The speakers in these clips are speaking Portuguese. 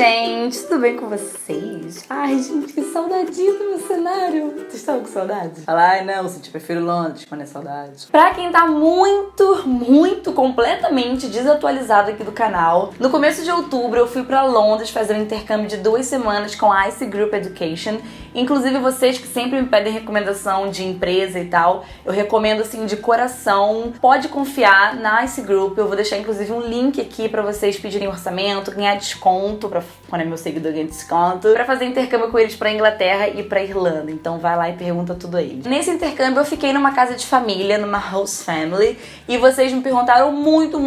gente, tudo bem com vocês? Ai, gente, que saudadinha do meu cenário. Vocês estavam com saudade? Fala, ai não, eu prefiro Londres quando é saudade. Pra quem tá muito, completamente desatualizado aqui do canal, no começo de outubro eu fui pra Londres fazer um intercâmbio de 2 semanas com a ICE Group Education. Inclusive vocês que sempre me pedem recomendação de empresa e tal, eu recomendo assim de coração, pode confiar na ICE Group. Eu vou deixar inclusive um link aqui pra vocês pedirem orçamento, ganhar desconto, quando é meu seguidor ganha desconto, pra fazer intercâmbio com eles pra Inglaterra e pra Irlanda. Então vai lá e pergunta tudo a eles. Nesse intercâmbio eu fiquei numa casa de família, numa host family, e vocês me perguntaram muito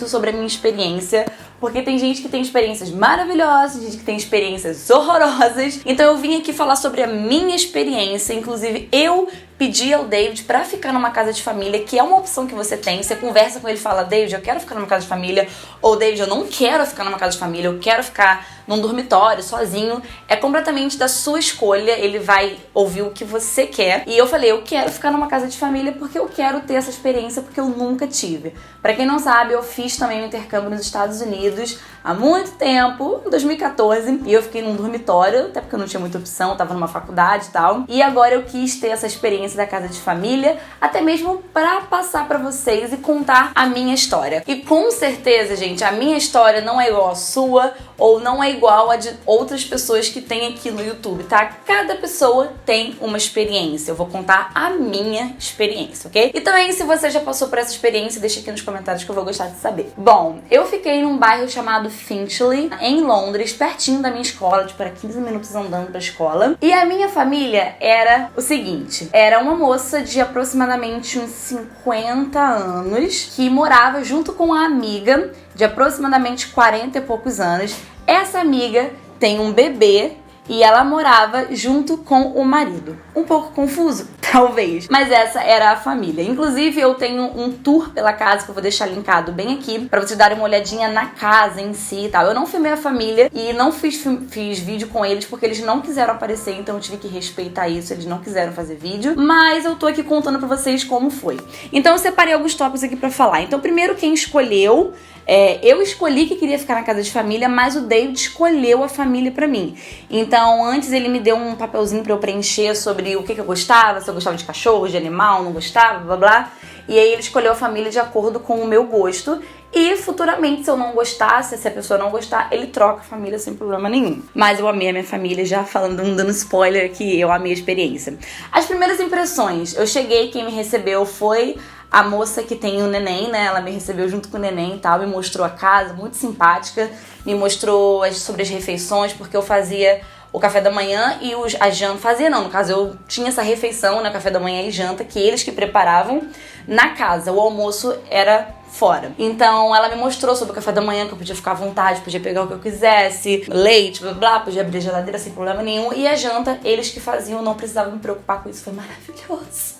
sobre a minha experiência, porque tem gente que tem experiências maravilhosas, gente que tem experiências horrorosas. Então eu vim aqui falar sobre a minha experiência. Inclusive eu pedi ao David pra ficar numa casa de família, que é uma opção que você tem. Você conversa com ele e fala, David, eu quero ficar numa casa de família, ou David, eu não quero ficar numa casa de família, eu quero ficar num dormitório, sozinho. É completamente da sua escolha, ele vai ouvir o que você quer. E eu falei, eu quero ficar numa casa de família porque eu quero ter essa experiência, porque eu nunca tive. Pra quem não sabe, eu fiz também um intercâmbio nos Estados Unidos há muito tempo, em 2014, e eu fiquei num dormitório, até porque eu não tinha muita opção, eu tava numa faculdade e tal. E agora eu quis ter essa experiência da casa de família, até mesmo pra passar pra vocês e contar a minha história. E com certeza, gente, a minha história não é igual a sua, ou não é igual a de outras pessoas que tem aqui no YouTube, tá? Cada pessoa tem uma experiência. Eu vou contar a minha experiência, ok? E também, se você já passou por essa experiência, deixa aqui nos comentários que eu vou gostar de saber. Bom, eu fiquei num bairro chamado Finchley, em Londres, pertinho da minha escola, tipo, era 15 minutos andando pra escola. E a minha família era o seguinte, era uma moça de aproximadamente uns 50 anos, que morava junto com uma amiga de aproximadamente 40 e poucos anos. Essa amiga tem um bebê e ela morava junto com o marido. Um pouco confuso, talvez, mas essa era a família. Inclusive, eu tenho um tour pela casa que eu vou deixar linkado bem aqui, pra vocês darem uma olhadinha na casa em si e tal. Eu não filmei a família e não fiz vídeo com eles porque eles não quiseram aparecer, então eu tive que respeitar isso, eles não quiseram fazer vídeo, mas eu tô aqui contando pra vocês como foi. Então eu separei alguns tópicos aqui pra falar. Então primeiro, quem escolheu, eu escolhi que queria ficar na casa de família, mas o David escolheu a família pra mim. Então, antes ele me deu um papelzinho pra eu preencher sobre o que eu gostava, se eu gostava de cachorro, de animal, não gostava, blá blá. E aí ele escolheu a família de acordo com o meu gosto. E futuramente, se eu não gostasse, se a pessoa não gostar, ele troca a família sem problema nenhum. Mas eu amei a minha família, já falando, dando spoiler aqui, eu amei a experiência. As primeiras impressões, eu cheguei, quem me recebeu foi a moça que tem o neném, né? Ela me recebeu junto com o neném e tal, me mostrou a casa, muito simpática, me mostrou sobre as refeições, porque eu fazia o café da manhã e a janta. Fazia não, no caso eu tinha essa refeição, né? Café da manhã e janta, que eles que preparavam na casa. O almoço era fora. Então ela me mostrou sobre o café da manhã, que eu podia ficar à vontade, podia pegar o que eu quisesse, leite, blá blá, podia abrir a geladeira sem problema nenhum. E a janta, eles que faziam, não precisava me preocupar com isso, foi maravilhoso.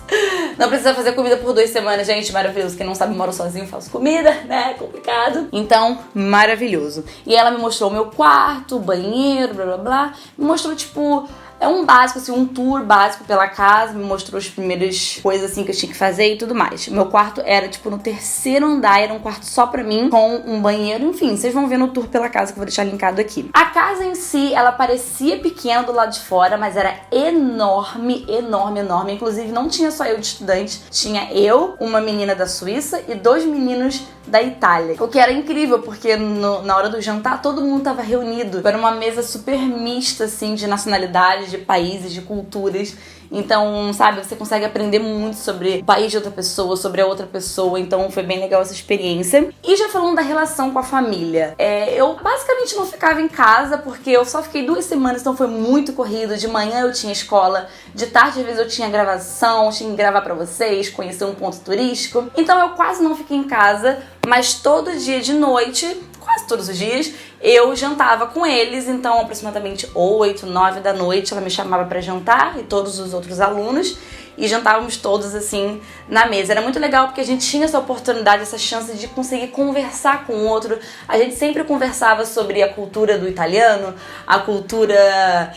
Não precisa fazer comida por 2 semanas, gente, maravilhoso. Quem não sabe, mora sozinho, faço comida, né, é complicado. Então, maravilhoso. E ela me mostrou o meu quarto, o banheiro, blá blá blá. Me mostrou, tipo, um básico, assim, um tour básico pela casa, me mostrou as primeiras coisas, assim, que eu tinha que fazer e tudo mais. Meu quarto era, tipo, no 3º andar, era um quarto só pra mim, com um banheiro, enfim, vocês vão ver no tour pela casa que eu vou deixar linkado aqui. A casa em si, ela parecia pequena do lado de fora, mas era enorme, enorme, enorme. Inclusive, não tinha só eu de estudante, tinha eu, uma menina da Suíça e 2 meninos da Itália. O que era incrível, porque na hora do jantar, todo mundo tava reunido. Era uma mesa super mista, assim, de nacionalidades, de países, de culturas. Então, sabe, você consegue aprender muito sobre o país de outra pessoa, sobre a outra pessoa. Então foi bem legal essa experiência. E já falando da relação com a família, eu basicamente não ficava em casa, porque eu só fiquei 2 semanas, então foi muito corrido. De manhã eu tinha escola, de tarde às vezes eu tinha gravação, tinha que gravar pra vocês, conhecer um ponto turístico. Então eu quase não fiquei em casa, mas todo dia de noite, quase todos os dias, eu jantava com eles. Então aproximadamente 8, 9 da noite ela me chamava pra jantar, e todos os outros alunos, e jantávamos todos assim na mesa. Era muito legal porque a gente tinha essa oportunidade, essa chance de conseguir conversar com o outro. A gente sempre conversava sobre a cultura do italiano, a cultura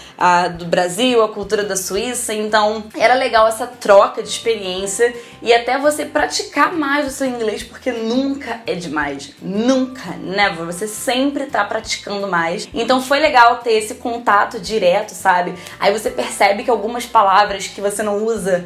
do Brasil, a cultura da Suíça. Então era legal essa troca de experiência e até você praticar mais o seu inglês, porque nunca é demais, nunca, never. Você sempre tá praticando mais. Então foi legal ter esse contato direto, sabe? Aí você percebe que algumas palavras que você não usa,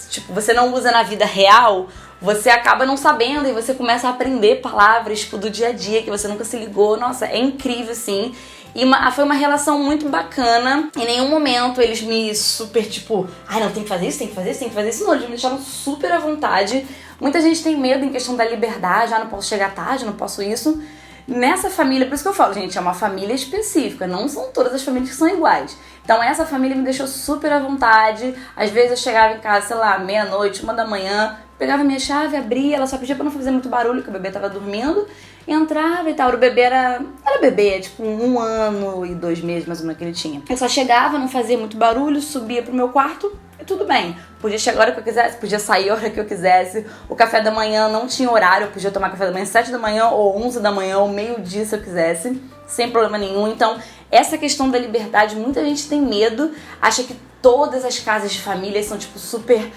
tipo, você não usa na vida real, você acaba não sabendo e você começa a aprender palavras, tipo, do dia a dia que você nunca se ligou. Nossa, é incrível, assim. E foi uma relação muito bacana. Em nenhum momento eles me super, tipo, não, tem que fazer isso, tem que fazer isso, tem que fazer isso. Não, eles me deixaram super à vontade. Muita gente tem medo em questão da liberdade. Não posso chegar tarde, não posso isso. Nessa família, por isso que eu falo, gente, é uma família específica. Não são todas as famílias que são iguais. Então essa família me deixou super à vontade. Às vezes eu chegava em casa, sei lá, meia-noite, 1h, pegava minha chave, abria, ela só pedia pra não fazer muito barulho, que o bebê tava dormindo. Entrava e tal, o bebê era bebê, tipo 1 ano e 2 meses mais ou menos que ele tinha. Eu só chegava, não fazia muito barulho, subia pro meu quarto e tudo bem. Podia chegar a hora que eu quisesse, podia sair a hora que eu quisesse. O café da manhã não tinha horário, eu podia tomar café da manhã às 7h ou 11h ou meio-dia se eu quisesse, sem problema nenhum. Então, essa questão da liberdade, muita gente tem medo, acha que todas as casas de família são tipo super,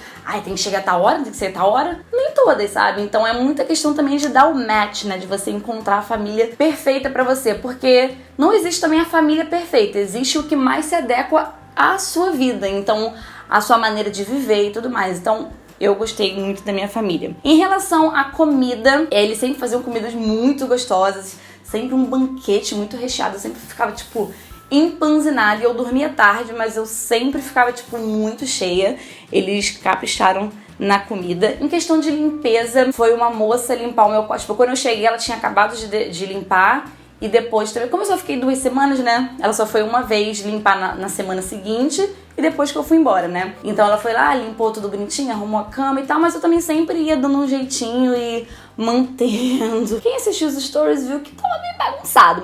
tem que chegar a tal hora, tem que ser a tal hora. Nem todas, sabe? Então é muita questão também de dar o match, né? De você encontrar a família perfeita pra você. Porque não existe também a família perfeita. Existe o que mais se adequa à sua vida. Então, a sua maneira de viver e tudo mais. Então, eu gostei muito da minha família. Em relação à comida, eles sempre faziam comidas muito gostosas. Sempre um banquete muito recheado. Eu sempre ficava, tipo, empanzinada. E eu dormia tarde, mas eu sempre ficava, tipo, muito cheia. Eles capricharam na comida. Em questão de limpeza, foi uma moça limpar o meu quarto. Tipo, quando eu cheguei, ela tinha acabado de limpar. E depois também, como eu só fiquei 2 semanas, né? Ela só foi uma vez limpar na semana seguinte e depois que eu fui embora, né? Então ela foi lá, limpou tudo bonitinho, arrumou a cama e tal, mas eu também sempre ia dando um jeitinho e mantendo. Quem assistiu os stories viu que tava meio bagunçado,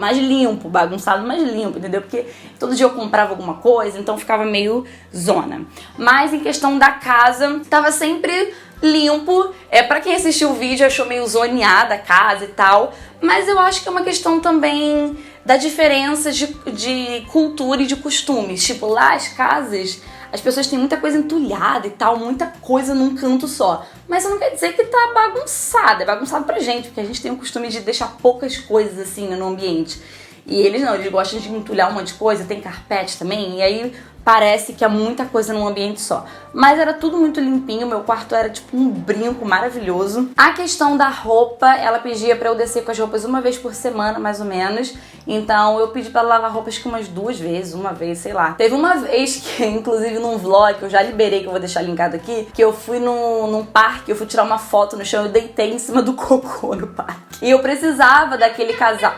bagunçado, mais limpo, entendeu? Porque todo dia eu comprava alguma coisa, então ficava meio zona. Mas em questão da casa, tava sempre limpo. Pra quem assistiu o vídeo achou meio zoneada a casa e tal, mas eu acho que é uma questão também da diferença de cultura e de costumes. Tipo, lá as casas, as pessoas têm muita coisa entulhada e tal, muita coisa num canto só. Mas isso não quer dizer que tá bagunçado, é bagunçado pra gente, porque a gente tem o costume de deixar poucas coisas assim no ambiente. E eles não, eles gostam de entulhar um monte de coisa, tem carpete também, e aí parece que é muita coisa num ambiente só. Mas era tudo muito limpinho, meu quarto era tipo um brinco maravilhoso. A questão da roupa, ela pedia pra eu descer com as roupas uma vez por semana, mais ou menos. Então eu pedi pra ela lavar roupas que umas 2 vezes, uma vez, sei lá. Teve uma vez que, inclusive num vlog, que eu já liberei, que eu vou deixar linkado aqui, que eu fui num parque, eu fui tirar uma foto no chão, eu deitei em cima do cocô no parque. E eu precisava daquele casal.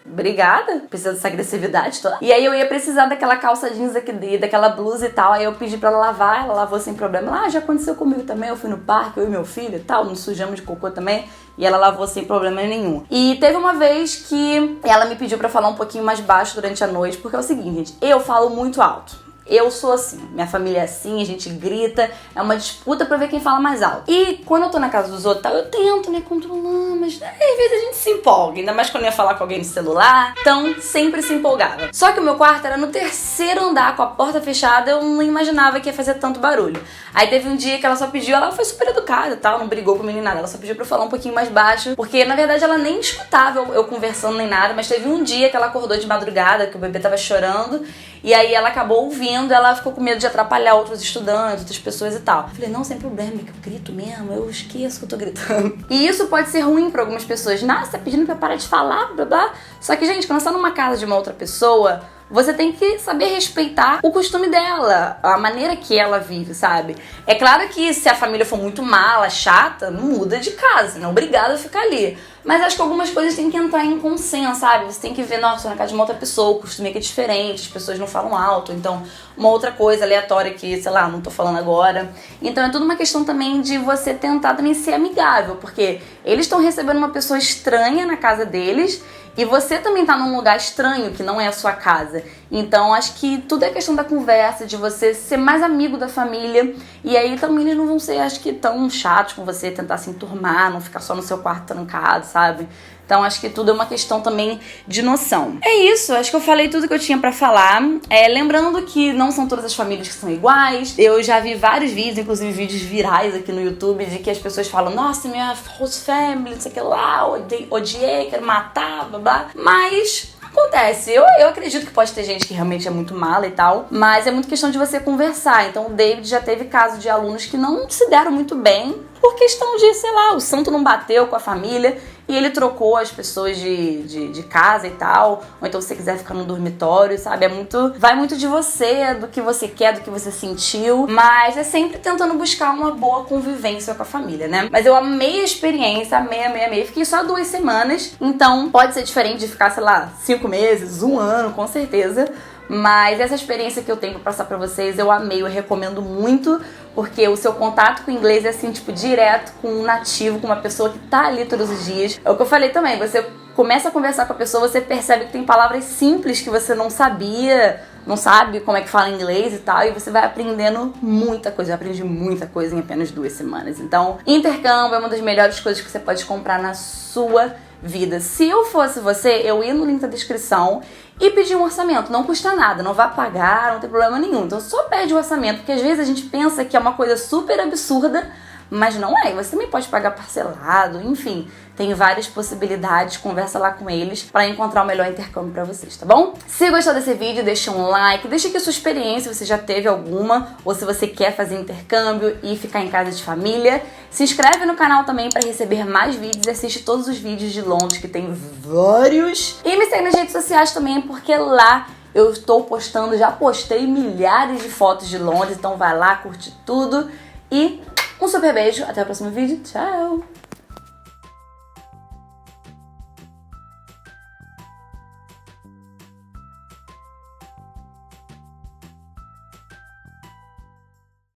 Obrigada, precisa dessa agressividade toda. E aí eu ia precisar daquela calça jeans aqui, daquela blusa e tal. Aí eu pedi pra ela lavar, ela lavou sem problema. Já aconteceu comigo também, eu fui no parque, eu e meu filho e tal, nos sujamos de cocô também. E ela lavou sem problema nenhum. E teve uma vez que ela me pediu pra falar um pouquinho mais baixo durante a noite, porque é o seguinte, gente, eu falo muito alto. Eu sou assim, minha família é assim, a gente grita, é uma disputa pra ver quem fala mais alto. E quando eu tô na casa dos outros, eu tento, né, controlar, mas às vezes a gente se empolga, ainda mais quando eu ia falar com alguém no celular, então sempre se empolgava. Só que o meu quarto era no 3º andar, com a porta fechada, eu não imaginava que ia fazer tanto barulho. Aí teve um dia que ela só pediu, ela foi super educada e tal, não brigou comigo nem nada, ela só pediu pra eu falar um pouquinho mais baixo, porque na verdade ela nem escutava eu conversando nem nada, mas teve um dia que ela acordou de madrugada, que o bebê tava chorando, e aí ela acabou ouvindo, ela ficou com medo de atrapalhar outros estudantes, outras pessoas e tal. Eu falei, não, sem problema, é que eu grito mesmo, eu esqueço que eu tô gritando. E isso pode ser ruim pra algumas pessoas. Nossa, tá pedindo pra eu parar de falar, blá blá. Só que, gente, quando você tá numa casa de uma outra pessoa, você tem que saber respeitar o costume dela, a maneira que ela vive, sabe? É claro que se a família for muito mala, chata, não muda de casa, não é obrigada a ficar ali. Mas acho que algumas coisas tem que entrar em consenso, sabe? Você tem que ver, nossa, na casa de uma outra pessoa, o costume aqui é diferente, as pessoas não falam alto, então uma outra coisa aleatória que, sei lá, não tô falando agora. Então é tudo uma questão também de você tentar também ser amigável, porque eles estão recebendo uma pessoa estranha na casa deles, e você também tá num lugar estranho, que não é a sua casa. Então acho que tudo é questão da conversa, de você ser mais amigo da família. E aí também eles não vão ser, acho que, tão chatos com você, tentar se enturmar, não ficar só no seu quarto trancado, sabe? Então acho que tudo é uma questão também de noção. É isso, acho que eu falei tudo que eu tinha pra falar. Lembrando que não são todas as famílias que são iguais. Eu já vi vários vídeos, inclusive vídeos virais aqui no YouTube, de que as pessoas falam: nossa, minha host family, não sei o que lá, odiei, quero matar, blá blá. Mas acontece, eu acredito que pode ter gente que realmente é muito mala e tal, mas é muito questão de você conversar. Então o David já teve caso de alunos que não se deram muito bem por questão de, sei lá, o santo não bateu com a família e ele trocou as pessoas de casa e tal, ou então se você quiser ficar no dormitório, sabe? Vai muito de você, do que você quer, do que você sentiu, mas é sempre tentando buscar uma boa convivência com a família, né? Mas eu amei a experiência, amei. Fiquei só 2 semanas, então pode ser diferente de ficar, sei lá, 5 meses, 1 ano, com certeza. Mas essa experiência que eu tenho pra passar pra vocês, eu amei, eu recomendo muito, porque o seu contato com o inglês é assim, tipo, direto com um nativo, com uma pessoa que tá ali todos os dias. É o que eu falei também, você começa a conversar com a pessoa, você percebe que tem palavras simples que você não sabia, não sabe como é que fala inglês e tal, e você vai aprendendo muita coisa. Eu aprendi muita coisa em apenas 2 semanas. Então, intercâmbio é uma das melhores coisas que você pode comprar na sua vida. Se eu fosse você, eu ia no link da descrição e pedir um orçamento. Não custa nada, não vai pagar, não tem problema nenhum. Então só pede o orçamento, porque às vezes a gente pensa que é uma coisa super absurda, mas não é. Você também pode pagar parcelado, enfim. Tem várias possibilidades, conversa lá com eles para encontrar o melhor intercâmbio para vocês, tá bom? Se gostou desse vídeo, deixa um like, deixa aqui a sua experiência, se você já teve alguma, ou se você quer fazer intercâmbio e ficar em casa de família. Se inscreve no canal também para receber mais vídeos e assiste todos os vídeos de Londres, que tem vários. E me segue nas redes sociais também, porque lá eu estou postando, já postei milhares de fotos de Londres, então vai lá, curte tudo. E um super beijo, até o próximo vídeo, tchau!